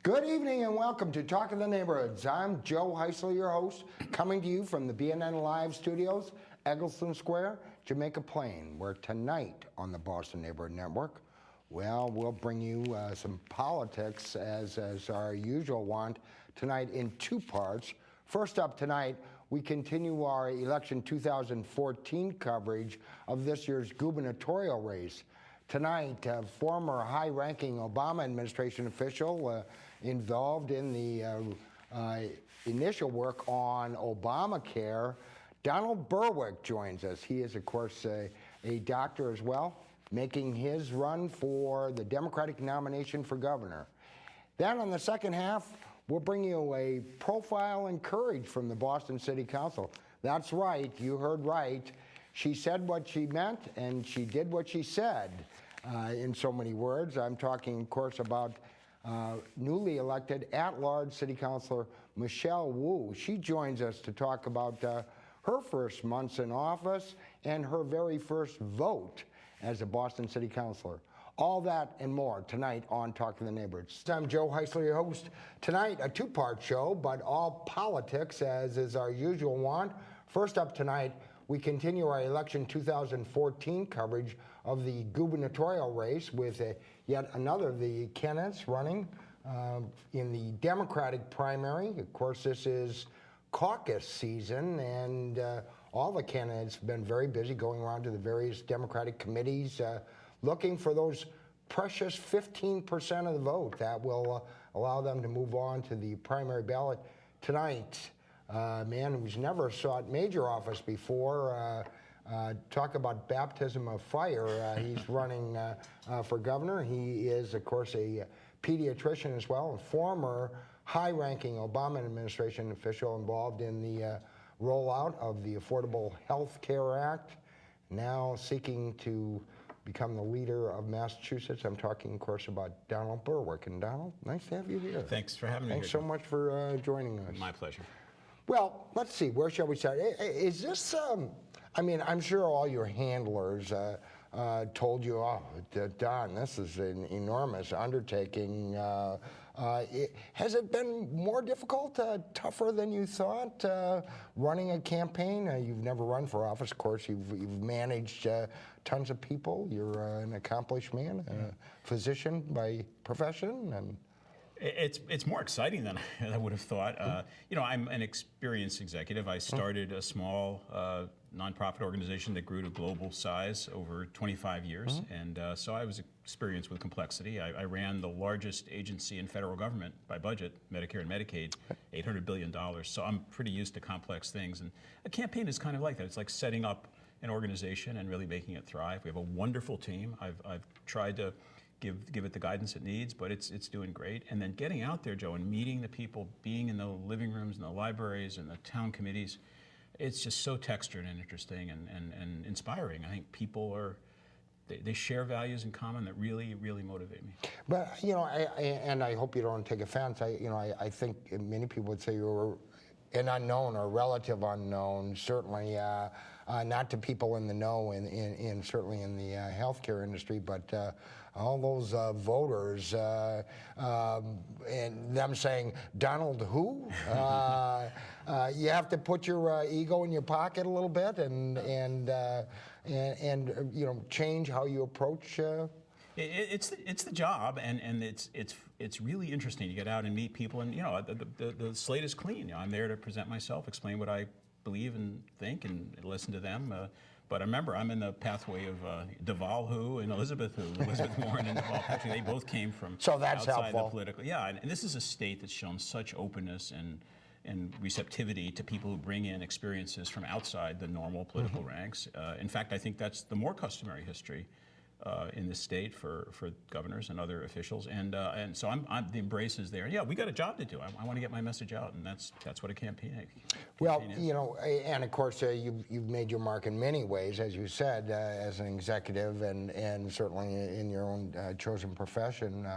Good evening and welcome to Talk of the Neighborhoods. I'm Joe Heisler, your host, coming to you from the BNN Live studios, Eggleston Square, Jamaica Plain, where tonight on the Boston Neighborhood Network, well, we'll bring you some politics as our usual want tonight in two parts. First up tonight, we continue our election 2014 coverage of this year's gubernatorial race. Tonight, former high-ranking Obama administration official involved in the initial work on Obamacare, Donald Berwick joins us. He is, of course, a doctor as well, making his run for the Democratic nomination for governor. Then on the second half, we'll bring you a profile and courage from the Boston City Council. That's right, you heard right. She said what she meant, and she did what she said, in so many words. I'm talking, of course, about newly elected at-large City Councilor Michelle Wu. She joins us to talk about her first months in office and her very first vote as a Boston City Councilor. All that and more tonight on Talk of the Neighborhoods. I'm Joe Heisler, your host. Tonight, a two-part show, but all politics, as is our usual want. First up tonight, we continue our election 2014 coverage of the gubernatorial race with yet another of the candidates running in the Democratic primary. Of course, this is caucus season, and all the candidates have been very busy going around to the various Democratic committees looking for those precious 15% of the vote that will allow them to move on to the primary ballot tonight. Man who's never sought major office before. Talk about baptism of fire. He's running for governor. He is, of course, a pediatrician as well, a former high-ranking Obama administration official involved in the rollout of the Affordable Health Care Act, now seeking to become the leader of Massachusetts. I'm talking, of course, about Donald Berwick. And Donald, nice to have you here. Thanks for having me Thanks here. so much for joining us. My pleasure. Well, let's see, where shall we start? Is this, I mean, I'm sure all your handlers told you, oh, Don, this is an enormous undertaking. Has it been more difficult, tougher than you thought, running a campaign? You've never run for office, of course. You've managed tons of people. You're an accomplished man, a physician by profession, and It's more exciting than I would have thought. You know, I'm an experienced executive. I started a small nonprofit organization that grew to global size over 25 years, and so I was experienced with complexity. I ran the largest agency in federal government by budget, Medicare and Medicaid, $800 billion. So I'm pretty used to complex things, and a campaign is kind of like that. It's like setting up an organization and really making it thrive. We have a wonderful team. I've tried to give it the guidance it needs, but it's doing great. And then getting out there, Joe, and meeting the people, being in the living rooms and the libraries and the town committees, it's just so textured and interesting and inspiring. I think people they share values in common that really, really motivate me. But, you know, I hope you don't take offense. I think many people would say you're an unknown or relative unknown, certainly not to people in the know, in certainly in the healthcare industry, but all those voters and them saying, Donald who? You have to put your ego in your pocket a little bit and you know, change how you approach. It's the job, and it's really interesting to get out and meet people, and you know the slate is clean. You know, I'm there to present myself, explain what I believe and think, and listen to them. But remember, I'm in the pathway of Deval who and Elizabeth who, Elizabeth Warren and Deval Patrick. They both came from outside helpful. The political. Yeah, and this is a state that's shown such openness and receptivity to people who bring in experiences from outside the normal political ranks. In fact, I think that's the more customary history in this state for governors and other officials, and so I'm the embrace is there. Yeah, we got a job to do. I want to get my message out, and that's what a campaign is. You know, and of course you've made your mark in many ways, as you said, as an executive, and certainly in your own chosen profession.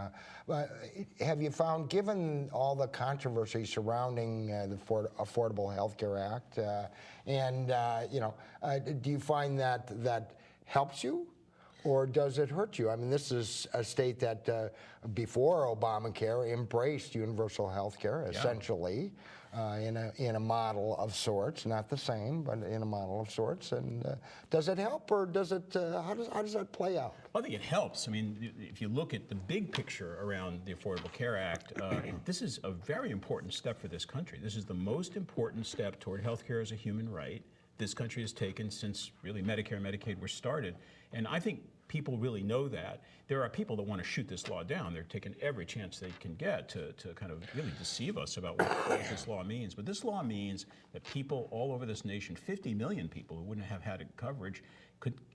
Have you found, given all the controversy surrounding the Affordable Health Care Act, and you know, do you find that helps you? Or does it hurt you? I mean, this is a state that before Obamacare embraced universal health care, essentially, in a model of sorts, not the same, but in a model of sorts. And does it help, or does it? How does that play out? Well, I think it helps. I mean, if you look at the big picture around the Affordable Care Act, this is a very important step for this country. This is the most important step toward health care as a human right this country has taken since really Medicare and Medicaid were started. And I think people really know that. There are people that want to shoot this law down. They're taking every chance they can get to kind of really deceive us about what this law means. But this law means that people all over this nation, 50 million people who wouldn't have had coverage,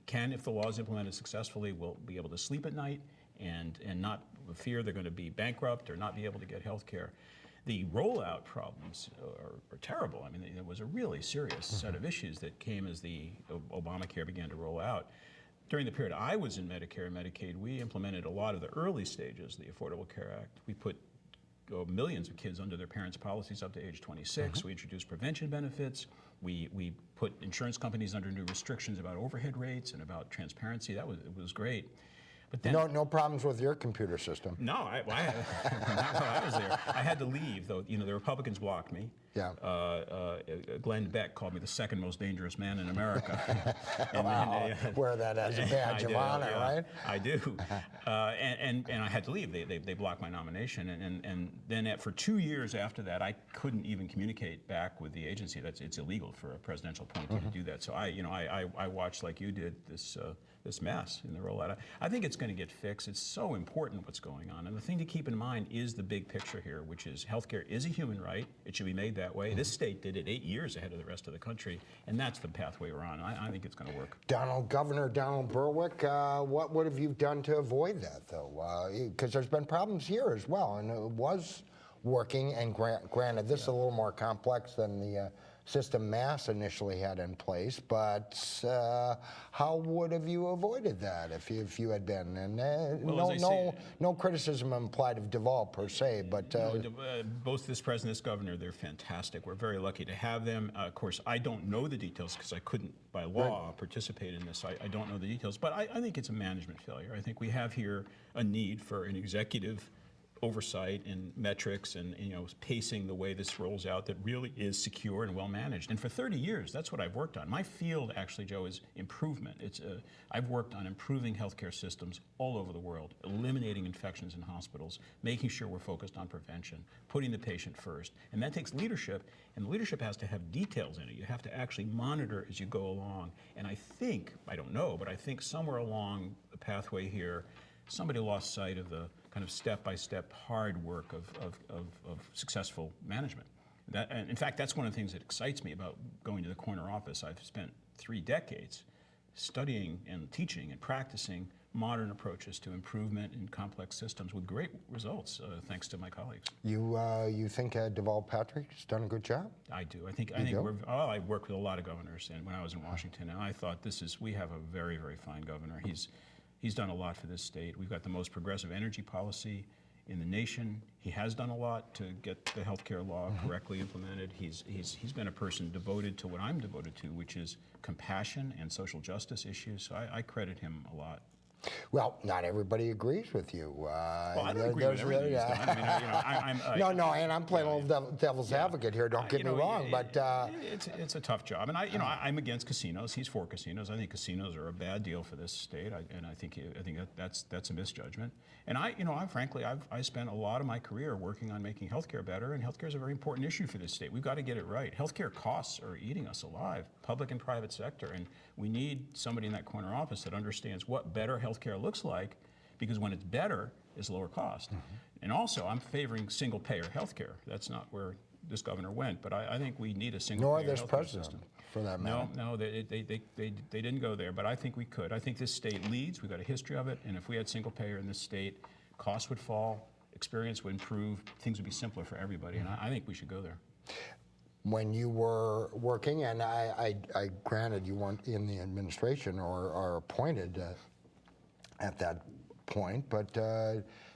can, if the law is implemented successfully, will be able to sleep at night and not fear they're going to be bankrupt or not be able to get health care. The rollout problems are terrible. I mean, there was a really serious set of issues that came as the Obamacare began to roll out. During the period I was in Medicare and Medicaid, we implemented a lot of the early stages of the Affordable Care Act. We put millions of kids under their parents' policies up to age 26. We introduced prevention benefits. We put insurance companies under new restrictions about overhead rates and about transparency. It was great. But then, No problems with your computer system. no, not while I was there. I had to leave, though. You know, the Republicans blocked me. Yeah. Glenn Beck called me the second most dangerous man in America. Wear that as a badge of honor, right? I do. And I had to leave. They blocked my nomination. And then for 2 years after that, I couldn't even communicate back with the agency. It's illegal for a presidential appointee to do that. So I watched, like you did, this mess in the rollout. I think it's going to get fixed. It's so important what's going on. And the thing to keep in mind is the big picture here, which is healthcare is a human right. It should be made that way. This state did it 8 years ahead of the rest of the country, and that's the pathway we're on. I think it's going to work. Governor Donald Berwick, what would have you done to avoid that, though? Because there's been problems here as well, and it was working, and granted, this is a little more complex than the system Mass initially had in place, but how would have you avoided that if you had been? And no criticism implied of Duvall per se, but both this president and this governor, they're fantastic. We're very lucky to have them. Of course, I don't know the details because I couldn't, by law, participate in this. I don't know the details, but I think it's a management failure. I think we have here a need for an executive oversight and metrics and pacing the way this rolls out that really is secure and well managed. And for 30 years, that's what I've worked on. My field, actually, Joe, is improvement. I've worked on improving healthcare systems all over the world, eliminating infections in hospitals, making sure we're focused on prevention, putting the patient first. And that takes leadership, and the leadership has to have details in it. You have to actually monitor as you go along. And I don't know, but I think somewhere along the pathway here, somebody lost sight of the kind of step-by-step hard work of successful management. And in fact, that's one of the things that excites me about going to the corner office. I've spent 3 decades studying and teaching and practicing modern approaches to improvement in complex systems with great results, thanks to my colleagues. You think Deval Patrick's done a good job? I do. I worked with a lot of governors, and when I was in Washington, and I thought we have a very, very fine governor. He's done a lot for this state. We've got the most progressive energy policy in the nation. He has done a lot to get the health care law correctly implemented. He's been a person devoted to what I'm devoted to, which is compassion and social justice issues. So I credit him a lot. Well, not everybody agrees with you. Well, I don't agree with everything he's done. No, and I'm playing a little devil's advocate here. Don't get me wrong, but it's a tough job. And I'm against casinos. He's for casinos. I think casinos are a bad deal for this state, and I think that's a misjudgment. And frankly, I spent a lot of my career working on making healthcare better, and healthcare is a very important issue for this state. We've got to get it right. Healthcare costs are eating us alive, public and private sector, and we need somebody in that corner office that understands what better healthcare looks like, because when it's better, it's lower cost. And also, I'm favoring single-payer healthcare. That's not where this governor went, but I think we need a single-payer healthcare system. For that matter. No, they didn't go there, but I think we could. I think this state leads. We've got a history of it, and if we had single-payer in this state, costs would fall, experience would improve, things would be simpler for everybody, and I think we should go there. When you were working, and I granted you weren't in the administration or appointed at that point, but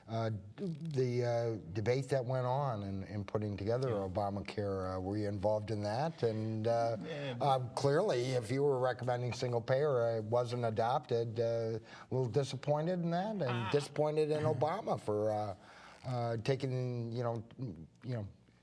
the debate that went on in putting together Obamacare. Were you involved in that? And clearly, if you were recommending single payer, it wasn't adopted. A little disappointed in that, and disappointed in Obama for taking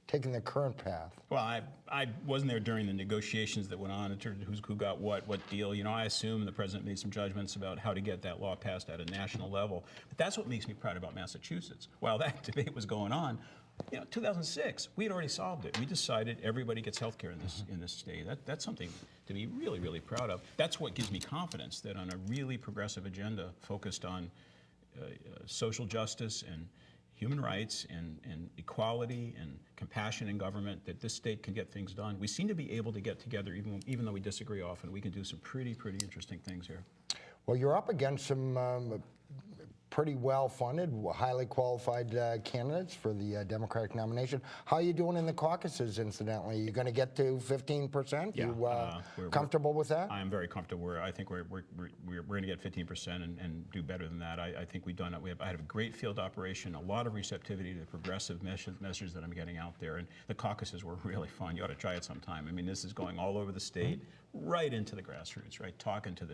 taking the current path. Well, I wasn't there during the negotiations that went on in terms of who got what deal. You know, I assume the president made some judgments about how to get that law passed at a national level. But that's what makes me proud about Massachusetts. While that debate was going on, 2006, we had already solved it. We decided everybody gets health care in this state. That's something to be really, really proud of. That's what gives me confidence that on a really progressive agenda focused on social justice and human rights and equality and compassion in government, that this state can get things done. We seem to be able to get together, even though we disagree often. We can do some pretty interesting things here. Well, you're up against some pretty well-funded, highly qualified candidates for the Democratic nomination. How are you doing in the caucuses, incidentally? You going to get to 15%? Yeah, you comfortable with that? I am very comfortable. I think we're going to get 15% and do better than that. I think we've done it. I had a great field operation, a lot of receptivity to the progressive messages that I'm getting out there, and the caucuses were really fun. You ought to try it sometime. I mean, this is going all over the state, right into the grassroots, right, talking to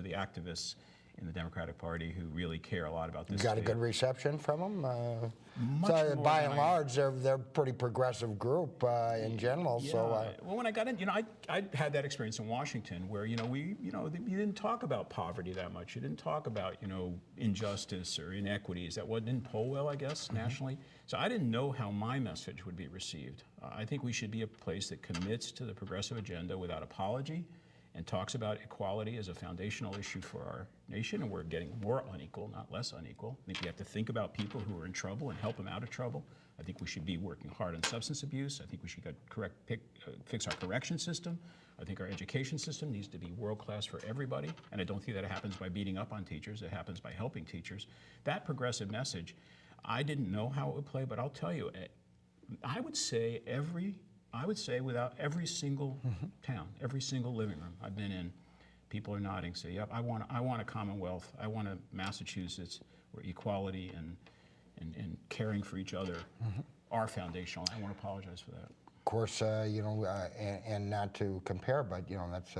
the activists in the Democratic Party who really care a lot about this. You got state. A good reception from them? Much so more by and large, they're a pretty progressive group in general. Yeah. So well, when I got in, I had that experience in Washington where you didn't talk about poverty that much. You didn't talk about injustice or inequities. That didn't poll well, I guess, nationally. So I didn't know how my message would be received. I think we should be a place that commits to the progressive agenda without apology, and talks about equality as a foundational issue for our nation, and we're getting more unequal, not less unequal. I think we have to think about people who are in trouble and help them out of trouble. I think we should be working hard on substance abuse. I think we should fix our correction system. I think our education system needs to be world-class for everybody, and I don't think that happens by beating up on teachers. It happens by helping teachers. That progressive message, I didn't know how it would play, but I'll tell you, I would say without every single town, every single living room I've been in, people are nodding, say, yep, I want a Commonwealth. I want a Massachusetts where equality and caring for each other are foundational. I want to apologize for that. of course, and not to compare, but that's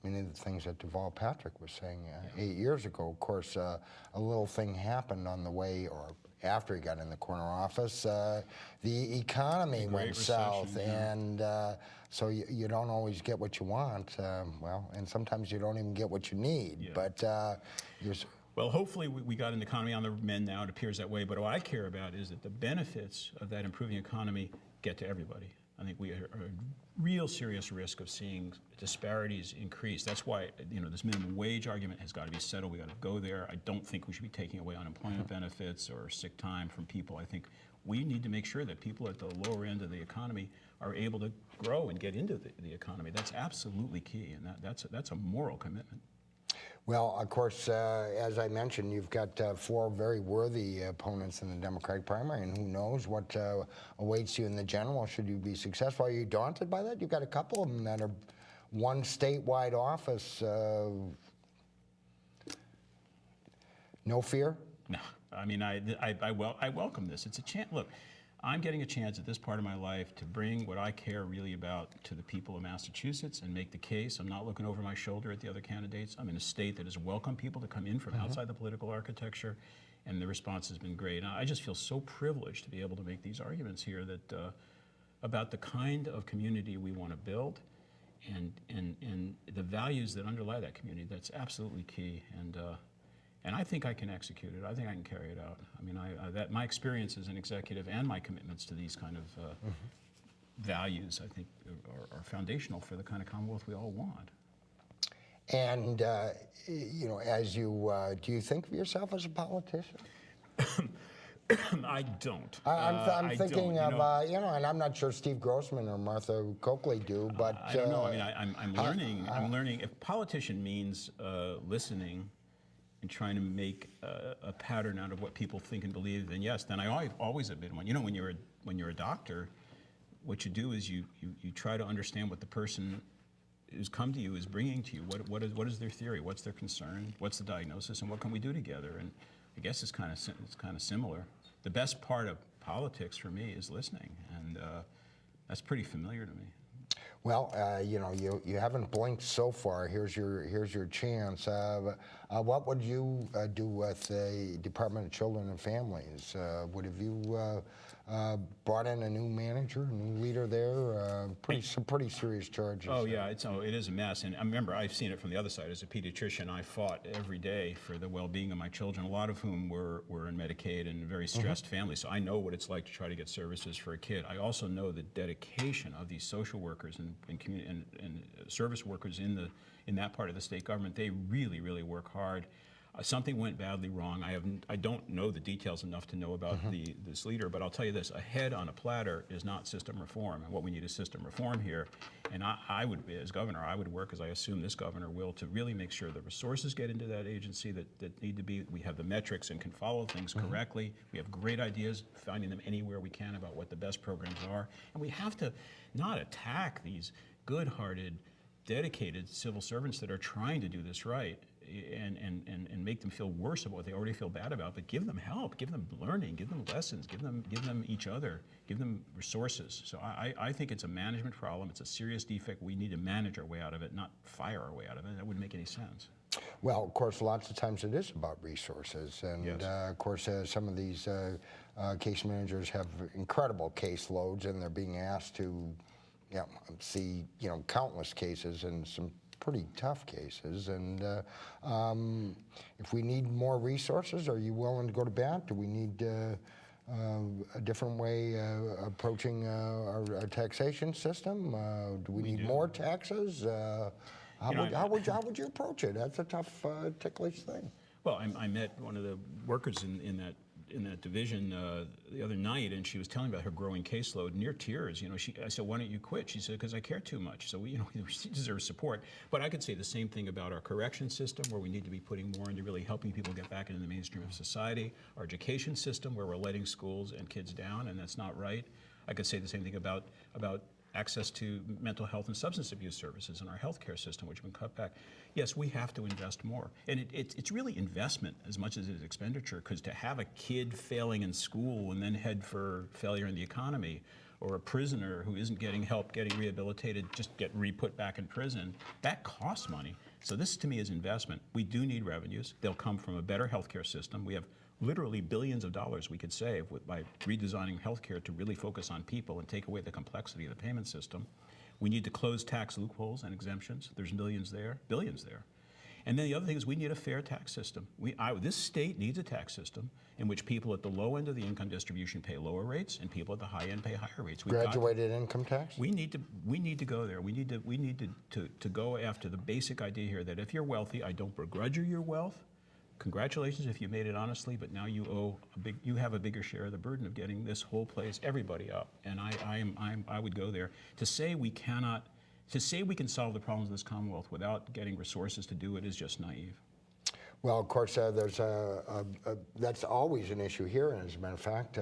many of the things that Deval Patrick was saying 8 years ago. Of course, a little thing happened on the way, or after he got in the corner office, the economy went south, and so you don't always get what you want. And sometimes you don't even get what you need. Yeah. But well, hopefully we got an economy on the mend now. It appears that way. But what I care about is that the benefits of that improving economy get to everybody. I think we are at a real serious risk of seeing disparities increase. That's why this minimum wage argument has got to be settled. We got to go there. I don't think we should be taking away unemployment benefits or sick time from people. I think we need to make sure that people at the lower end of the economy are able to grow and get into the economy. That's absolutely key, and that's a moral commitment. Well, of course, as I mentioned, you've got 4 very worthy opponents in the Democratic primary, and who knows what awaits you in the general should you be successful. Are you daunted by that? You've got a couple of them that are one statewide office. No fear? No. I mean, I welcome this. It's a chance. Look, I'm getting a chance at this part of my life to bring what I care really about to the people of Massachusetts and make the case. I'm not looking over my shoulder at the other candidates. I'm in a state that has welcomed people to come in from outside the political architecture, and the response has been great. And I just feel so privileged to be able to make these arguments here that about the kind of community we want to build and the values that underlie that community. That's absolutely key. And I think I can execute it. I think I can carry it out. I mean, my experience as an executive and my commitments to these kind of values, I think, are foundational for the kind of Commonwealth we all want. And as do you think of yourself as a politician? I don't. I'm thinking of, and I'm not sure Steve Grossman or Martha Coakley do, but I don't know. I mean, I'm learning. I'm learning. If politician means listening and trying to make a pattern out of what people think and believe, then yes, then I always have been one. When you're a doctor, what you do is you try to understand what the person who's come to you is bringing to you. What is their theory? What's their concern? What's the diagnosis? And what can we do together? And I guess it's kind of similar. The best part of politics for me is listening, and that's pretty familiar to me. Well, you haven't blinked so far. Here's your chance. What would you do with the Department of Children and Families? Would have you brought in a new manager, a new leader there? Some pretty serious charges. Oh yeah, it is a mess. And I remember I've seen it from the other side. As a pediatrician, I fought every day for the well-being of my children. A lot of whom were in Medicaid and very stressed families. So I know what it's like to try to get services for a kid. I also know the dedication of these social workers and community and service workers in that part of the state government. They really, really work hard. Something went badly wrong. I don't know the details enough to know about this leader, but I'll tell you this: a head on a platter is not system reform, and what we need is system reform here. And I would, as governor, I would work, as I assume this governor will, to really make sure the resources get into that agency that need to be. We have the metrics and can follow things correctly. We have great ideas, finding them anywhere we can about what the best programs are, and we have to not attack these good-hearted, dedicated civil servants that are trying to do this right. And make them feel worse about what they already feel bad about, but give them help, give them learning, give them lessons, give them each other, give them resources. So I think it's a management problem. It's a serious defect. We need to manage our way out of it, not fire our way out of it. That wouldn't make any sense. Well, of course, lots of times it is about resources, and Yes. of course, some of these case managers have incredible caseloads, and they're being asked to, see countless cases and some pretty tough cases. And if we need more resources, are you willing to go to bat? Do we need a different way approaching our taxation system? Do we need more taxes? How would you approach it? That's a tough, ticklish thing. Well, I met one of the workers in that division the other night, and she was telling me about her growing caseload, near tears. I said, "Why don't you quit?" She said, "Because I care too much." So she deserves support. But I could say the same thing about our correction system, where we need to be putting more into really helping people get back into the mainstream of society. Our education system, where we're letting schools and kids down, and that's not right. I could say the same thing about access to mental health and substance abuse services in our healthcare system, which have been cut back. Yes, we have to invest more. And it's really investment as much as it is expenditure, because to have a kid failing in school and then head for failure in the economy, or a prisoner who isn't getting help, getting rehabilitated, just get re-put back in prison, that costs money. So this, to me, is investment. We do need revenues. They'll come from a better healthcare system. We have literally billions of dollars we could save by redesigning healthcare to really focus on people and take away the complexity of the payment system. We need to close tax loopholes and exemptions. There's billions there. And then the other thing is we need a fair tax system. This state needs a tax system in which people at the low end of the income distribution pay lower rates and people at the high end pay higher rates. Graduated income tax? We need to go there. We need to go after the basic idea here that if you're wealthy, I don't begrudge you your wealth. Congratulations if you made it honestly, but now you have a bigger share of the burden of getting this whole place, everybody up. And I would go there. To say we can solve the problems of this Commonwealth without getting resources to do it is just naive. Well, of course, that's always an issue here. And as a matter of fact,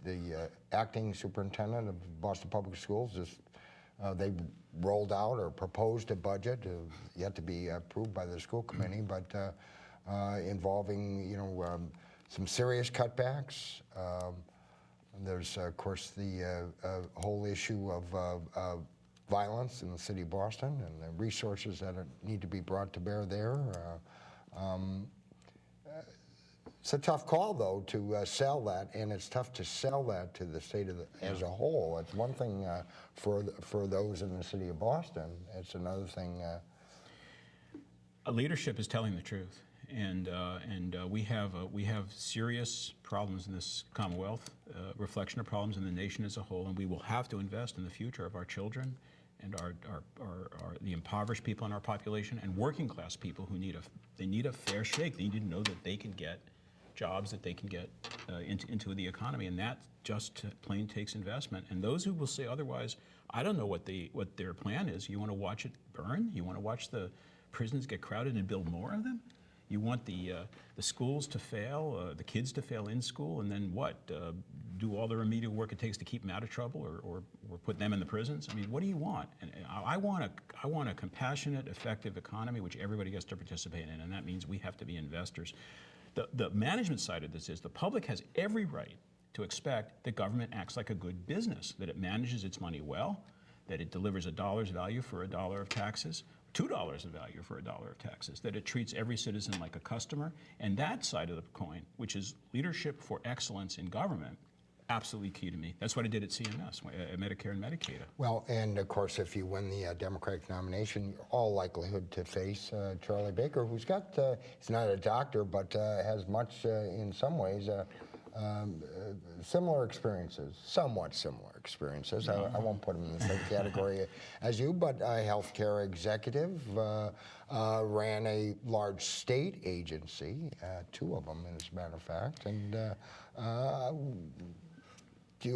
the acting superintendent of Boston Public Schools they rolled out or proposed a budget, yet to be approved by the school committee, but involving some serious cutbacks. There's of course the whole issue of violence in the city of Boston and the resources that need to be brought to bear there. It's a tough call, though, to sell that, and it's tough to sell that to the state as a whole. It's one thing for those in the city of Boston. It's another thing. Leadership is telling the truth, and we have serious problems in this Commonwealth, reflection of problems in the nation as a whole, and we will have to invest in the future of our children and the impoverished people in our population and working class people who need a fair shake. They need to know that they can get jobs, that they can get into the economy, and that just plain takes investment. And those who will say otherwise, I don't know what their plan is. You want to watch it burn? You want to watch the prisons get crowded and build more of them? You want the schools to fail, the kids to fail in school, and then what? Do all the remedial work it takes to keep them out of trouble, or put them in the prisons? I mean, what do you want? And I want a compassionate, effective economy which everybody gets to participate in, and that means we have to be investors. The management side of this is the public has every right to expect that government acts like a good business, that it manages its money well, that it delivers $1's value for $1 of taxes, $2 of value for $1 of taxes, that it treats every citizen like a customer. And that side of the coin, which is leadership for excellence in government, absolutely key to me. That's what I did at CMS, Medicare and Medicaid. Well, and of course, if you win the Democratic nomination, you're all likelihood to face Charlie Baker, who's got, he's not a doctor, but has much, in some ways, similar experiences, somewhat similar experiences. I won't put him in the same category as you, but a healthcare executive, ran a large state agency, two of them, as a matter of fact, and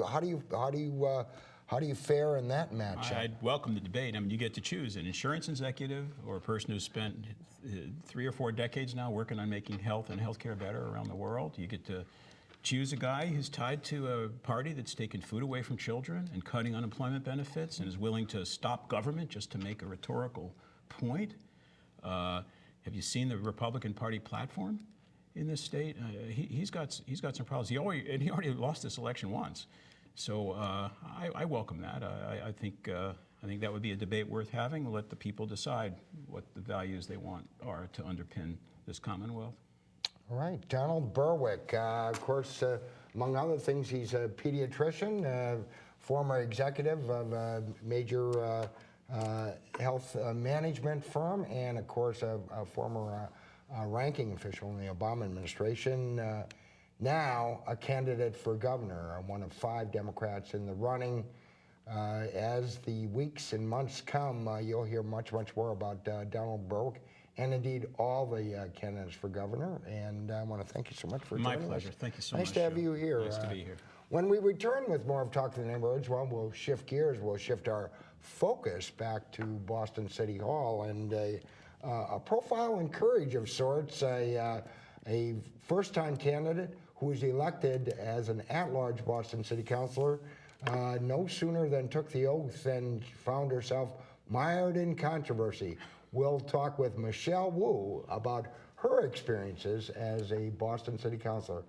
how do you fare in that matchup? I'd welcome the debate. I mean, you get to choose an insurance executive or a person who's spent 3 or 4 decades now working on making health and healthcare better around the world. You get to choose a guy who's tied to a party that's taken food away from children and cutting unemployment benefits and is willing to stop government just to make a rhetorical point. Have you seen the Republican Party platform in this state? He's got some problems. He already lost this election once. So I welcome that. I think that would be a debate worth having. We'll let the people decide what the values they want are to underpin this Commonwealth. All right, Donald Berwick, of course, among other things, he's a pediatrician, former executive of a major health management firm, and of course, a former ranking official in the Obama administration. Now a candidate for governor, one of 5 Democrats in the running. As the weeks and months come, you'll hear much more about Donald Berwick, and indeed all the candidates for governor. And I want to thank you so much for joining us. My pleasure. Thank you so much. Nice to have you here. Nice to be here. When we return with more of Talk to the Neighborhoods, well, we'll shift gears. We'll shift our focus back to Boston City Hall and a profile and courage of sorts. A first-time candidate who was elected as an at-large Boston City Councilor no sooner than took the oath and found herself mired in controversy. We'll talk with Michelle Wu about her experiences as a Boston City Councilor.